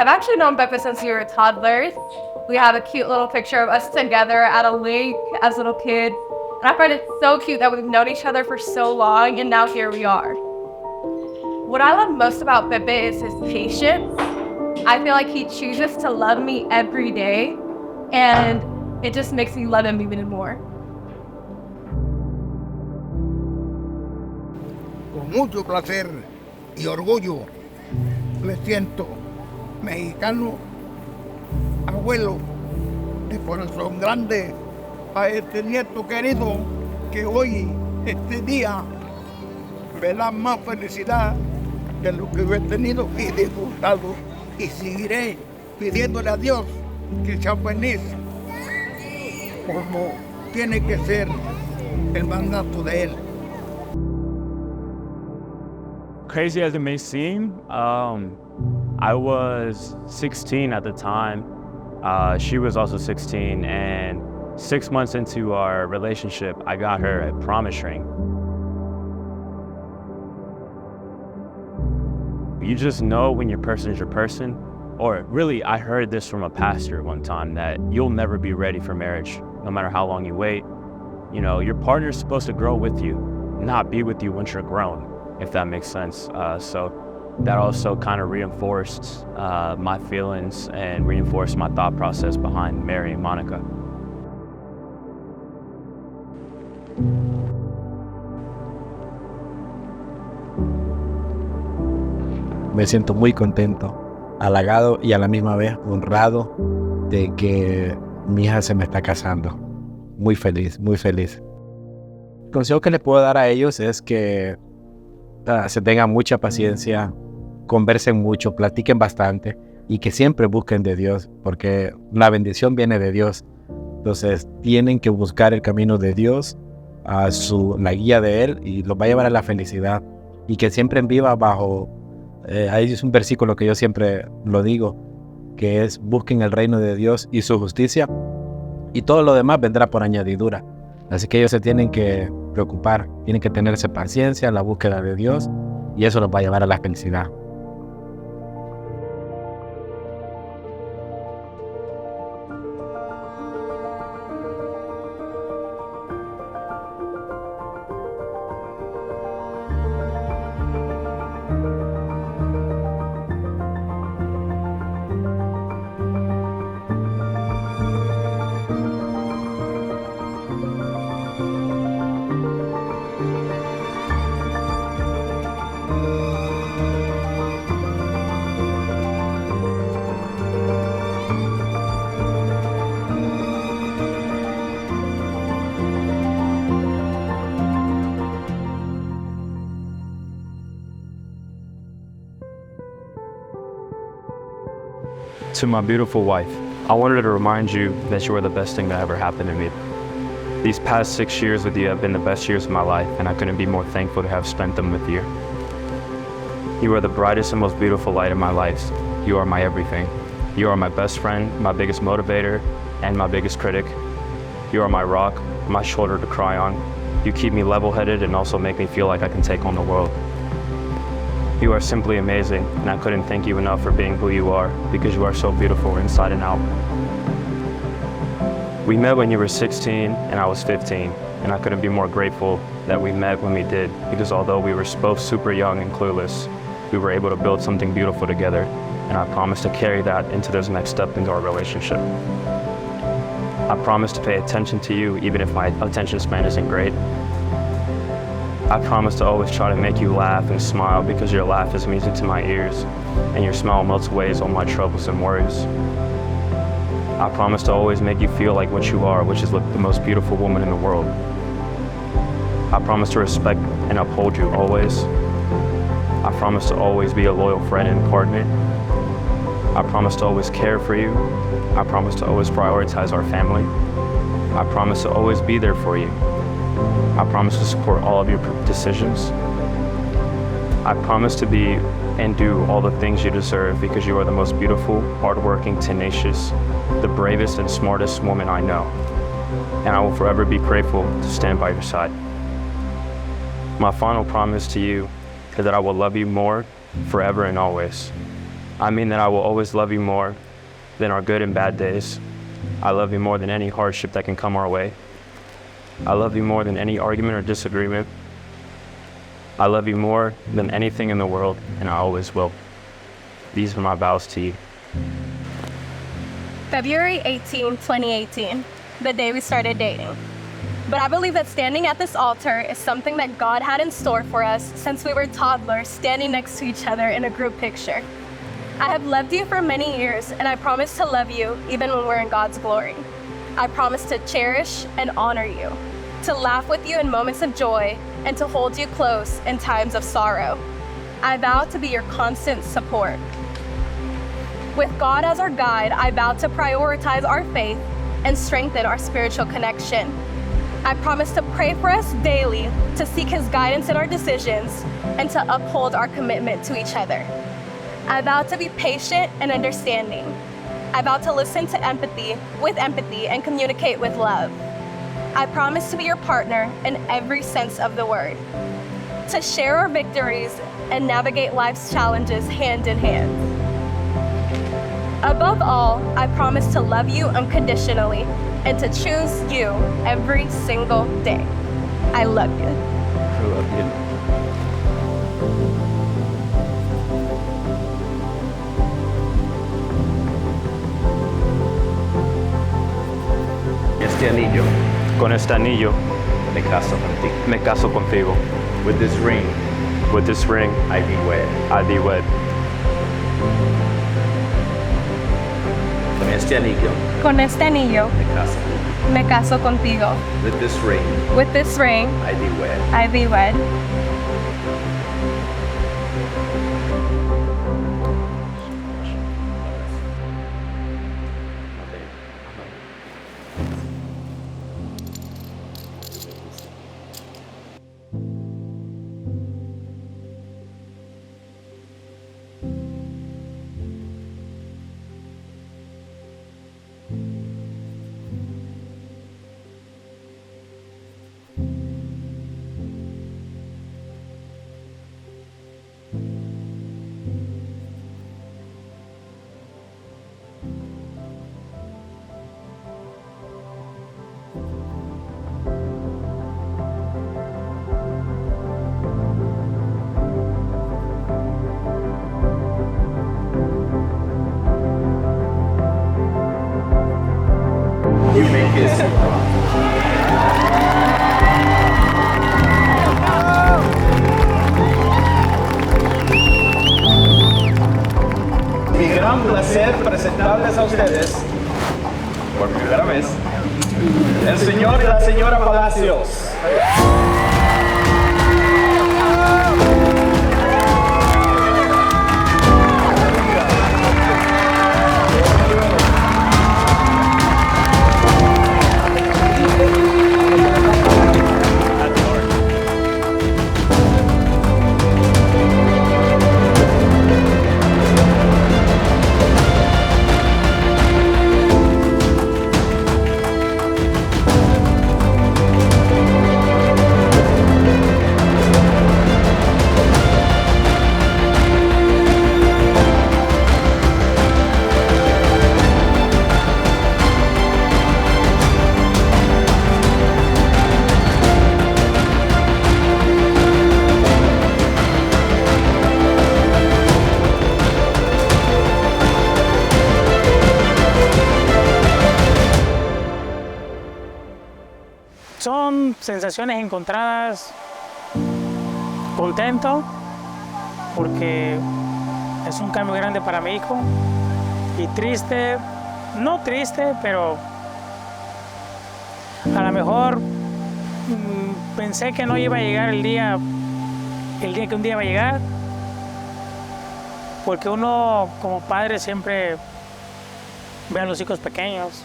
I've actually known Becca since we were toddlers. We have a cute little picture of us together at a lake as little kids. And I find it so cute that we've known each other for so long, and now here we are. What I love most about Pepe is his patience. I feel like he chooses to love me every day, and it just makes me love him even more. Con mucho placer y orgullo me siento mexicano, abuelo de corazón grande a este nieto querido que hoy, este día, me da más felicidad de lo que yo he tenido y disfrutado, y seguiré pidiéndole a Dios que sea feliz como tiene que ser el mandato de él. Crazy as it may seem, I was 16 at the time. She was also 16, and 6 months into our relationship, I got her a promise ring. You just know when your person is your person. Or really, I heard this from a pastor one time, that you'll never be ready for marriage, no matter how long you wait. You know, your partner's supposed to grow with you, not be with you once you're grown, if that makes sense. So that also kind of reinforced my feelings and reinforced my thought process behind marrying Monica. Me siento muy contento, halagado y a la misma vez honrado de que mi hija se me está casando. Muy feliz, muy feliz. El consejo que les puedo dar a ellos es que se tengan mucha paciencia, conversen mucho, platiquen bastante y que siempre busquen de Dios, porque la bendición viene de Dios. Entonces tienen que buscar el camino de Dios, la guía de Él, y los va a llevar a la felicidad. Y que siempre viva bajo... ahí es un versículo que yo siempre lo digo, que es: busquen el reino de Dios y su justicia, y todo lo demás vendrá por añadidura. Así que ellos se tienen que preocupar, tienen que tenerse paciencia en la búsqueda de Dios, y eso los va a llevar a la felicidad. To my beautiful wife, I wanted to remind you that you are the best thing that ever happened to me. These past 6 years with you have been the best years of my life, and I couldn't be more thankful to have spent them with you. You are the brightest and most beautiful light in my life. You are my everything. You are my best friend, my biggest motivator, and my biggest critic. You are my rock, my shoulder to cry on. You keep me level-headed and also make me feel like I can take on the world. You are simply amazing, and I couldn't thank you enough for being who you are, because you are so beautiful inside and out. We met when you were 16 and I was 15, and I couldn't be more grateful that we met when we did, because although we were both super young and clueless, we were able to build something beautiful together, and I promise to carry that into this next step into our relationship. I promise to pay attention to you even if my attention span isn't great. I promise to always try to make you laugh and smile, because your laugh is music to my ears, and your smile melts away all my troubles and worries. I promise to always make you feel like what you are, which is the most beautiful woman in the world. I promise to respect and uphold you always. I promise to always be a loyal friend and partner. I promise to always care for you. I promise to always prioritize our family. I promise to always be there for you. I promise to support all of your decisions. I promise to be and do all the things you deserve, because you are the most beautiful, hardworking, tenacious, the bravest and smartest woman I know. And I will forever be grateful to stand by your side. My final promise to you is that I will love you more forever and always. I mean that I will always love you more than our good and bad days. I love you more than any hardship that can come our way. I love you more than any argument or disagreement. I love you more than anything in the world, and I always will. These are my vows to you. February 18, 2018, the day we started dating. But I believe that standing at this altar is something that God had in store for us since we were toddlers standing next to each other in a group picture. I have loved you for many years, and I promise to love you even when we're in God's glory. I promise to cherish and honor you, to laugh with you in moments of joy, and to hold you close in times of sorrow. I vow to be your constant support. With God as our guide, I vow to prioritize our faith and strengthen our spiritual connection. I promise to pray for us daily, to seek His guidance in our decisions, and to uphold our commitment to each other. I vow to be patient and understanding. I vow to listen with empathy and communicate with love. I promise to be your partner in every sense of the word, to share our victories and navigate life's challenges hand in hand. Above all, I promise to love you unconditionally and to choose you every single day. I love you. I love you. Este anillo Con este anillo me caso contigo. me caso contigo. With this ring, With this ring, I be wed. I thee wed. Con este anillo Con este anillo, me caso. me caso contigo. With this ring, With this ring, I be wed. I thee wed. You may kiss him. Mi gran placer presentarles a ustedes, por primera vez, el señor y la señora Palacios. Son sensaciones encontradas, contento porque es un cambio grande para mi hijo y triste, no triste, pero a lo mejor pensé que no iba a llegar el día que un día va a llegar, porque uno como padre siempre ve a los hijos pequeños,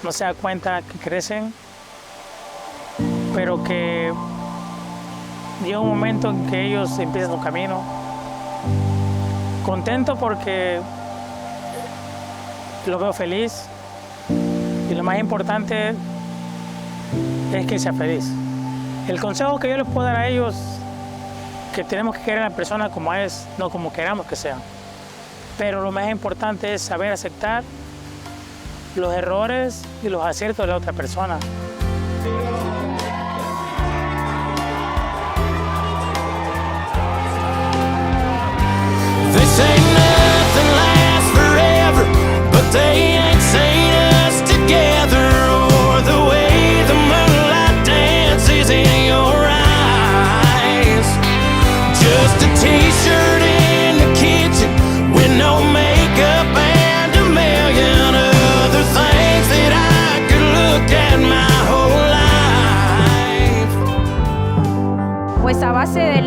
no se da cuenta que crecen, pero que llega un momento en que ellos empiezan su camino. Contento porque lo veo feliz y lo más importante es que sea feliz. El consejo que yo les puedo dar a ellos, que tenemos que querer a la persona como es, no como queramos que sea. pero lo más importante es saber aceptar los errores y los aciertos de la otra persona. This ain't nothing lasts forever, but they ain't seen us together, or the way the moonlight dances in your eyes. Just a t-shirt in the kitchen with no makeup and a million other things that I could look at my whole life. Pues a base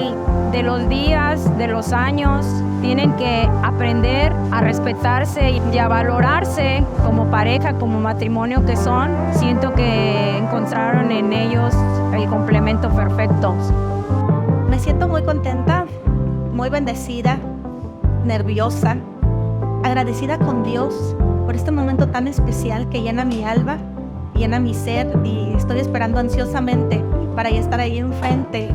de los días, de los años, tienen que aprender a respetarse y a valorarse como pareja, como matrimonio que son. Siento que encontraron en ellos el complemento perfecto. Me siento muy contenta, muy bendecida, nerviosa, agradecida con Dios por este momento tan especial que llena mi alma, llena mi ser, y estoy esperando ansiosamente para ya estar ahí enfrente,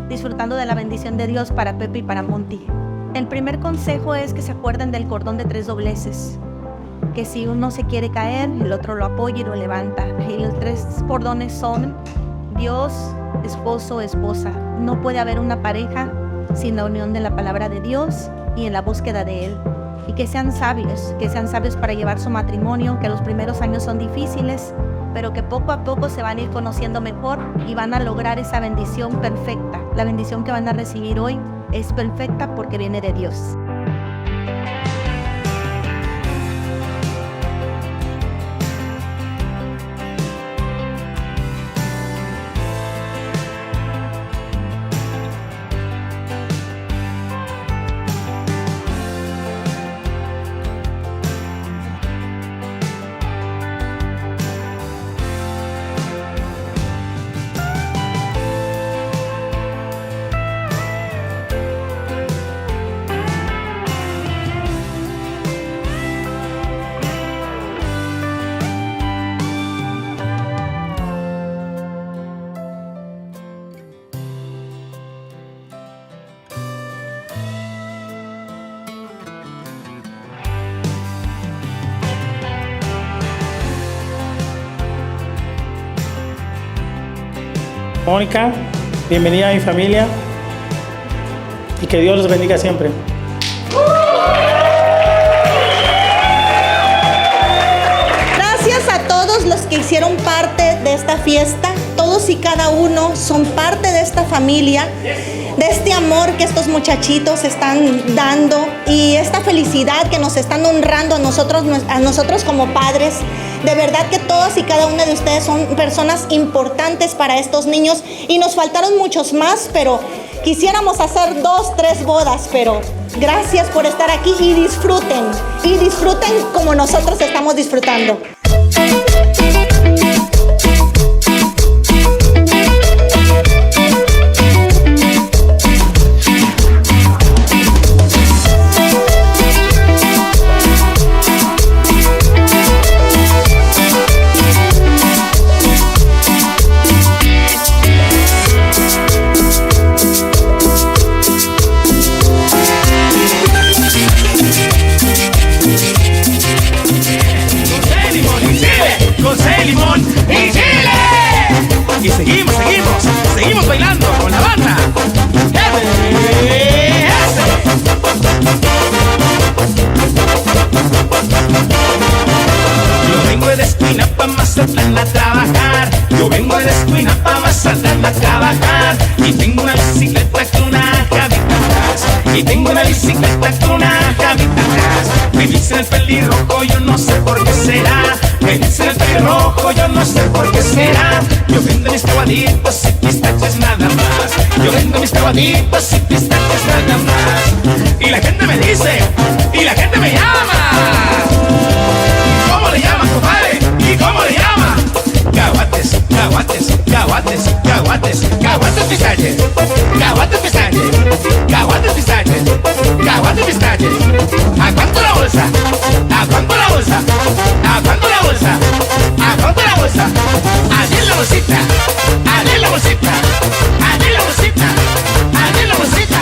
disfrutando de la bendición de Dios para Pepe y para Monty. El primer consejo es que se acuerden del cordón de 3 dobleces, que si uno se quiere caer, el otro lo apoya y lo levanta. Y los 3 cordones son Dios, esposo, esposa. No puede haber una pareja sin la unión de la palabra de Dios y en la búsqueda de Él. Y que sean sabios para llevar su matrimonio, que los primeros años son difíciles, pero que poco a poco se van a ir conociendo mejor y van a lograr esa bendición perfecta. La bendición que van a recibir hoy es perfecta porque viene de Dios. Mónica, bienvenida a mi familia y que Dios los bendiga siempre. Gracias a todos los que hicieron parte de esta fiesta. Todos y cada uno son parte de esta familia, de este amor que estos muchachitos están dando y esta felicidad que nos están honrando a nosotros como padres. De verdad que todas y cada una de ustedes son personas importantes para estos niños y nos faltaron muchos más, pero quisiéramos hacer 2, 3 bodas, pero gracias por estar aquí y disfruten como nosotros estamos disfrutando. Seguimos bailando con la banda. Yo vengo de la esquina pa' Mazatlán a trabajar. Yo vengo de la esquina pa' Mazatlán a trabajar. Y tengo una bicicleta con una javita atrás. Y tengo una bicicleta con una javita atrás. Me dicen el pelirrojo, yo no sé por qué será. Me dicen el pelirrojo, yo no sé por qué será. Yo vendo mis clavaditos y pistaches nada más. Yo vendo mis clavaditos y pistaches nada más. Y la gente me dice, y la gente me llama. ¿Cómo le llaman, compadre? ¿Y cómo le llama? Caguates, caguates, caguates, caguates, caguates pistaches. Caguates pistaches, caguates pistaches, caguates pistaches. ¿A cuánto la bolsa? ¿A cuánto la bolsa? ¿A cuánto la bolsa? ¿A cuánto la bolsa? Allí en la bolsita, allí en la bolsita, allí en la bolsita, allí en la bolsita.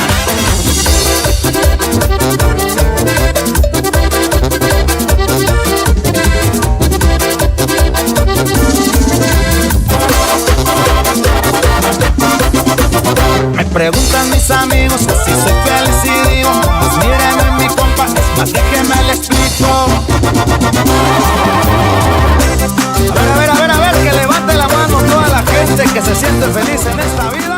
Preguntan mis amigos que si soy feliz y digo, pues miren mi compa, es más déjenme le explico. A ver, que levante la mano toda la gente que se siente feliz en esta vida.